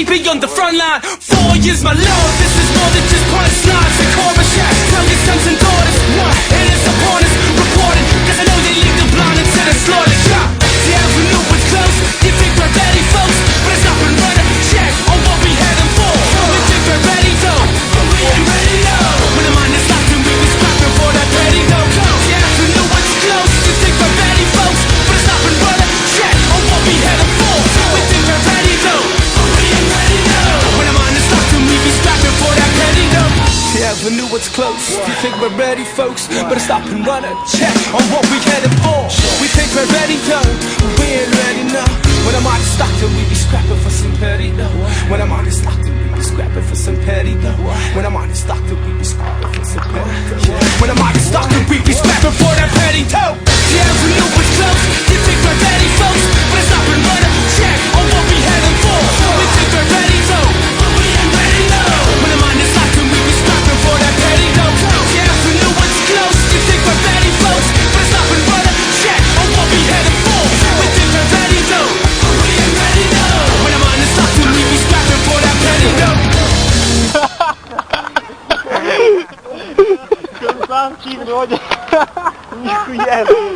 baby, on the front line. 4 years, my lord, this is more than just punchlines and chorus. Yeah, tell your sons and daughters, what? It is upon us, reporting, cause I know they lead the blind into the slaughter. Yeah, the avenue was close, you think we're ready, folks, but it's not been running. Check on what we heading for. We think we're ready, though, but we ain't ready, though. When the mind is locked and we be scrapping for that ready, though. The avenue was close, you think we're ready, folks, but it's not been running. Check on what we heading for. We think we're ready, though, but we ain't ready, though. When the mind is locked and we be scrapping for that ready, though. The avenue was close, you think we're ready, folks, but it's not been running. Check on what we heading for. We think we're ready, though, but we ain't ready, no. When I'm on the stock, we be scrapping for some petty, though. When I'm on the stock, we be scrapping for some petty, though. When I'm on the stock, we be scrapping for some petty, though. When I'm on the stock, we be scrapping for that petty, though. The avenue was close, you think we're ready, folks, but it's not been running. Check on what we heading for. We think we're ready, though, but we ain't ready, though. When I'm on the stock, we be scrapping for that petty, though. The avenue was close, you think we're ready, folks, but it's not been running. Check on what we heading for. We think we're ready, though, but we ain't ready, though. When I'm on the stock, we be scrapping for that petty, though. Констанский вроде. Нихуя не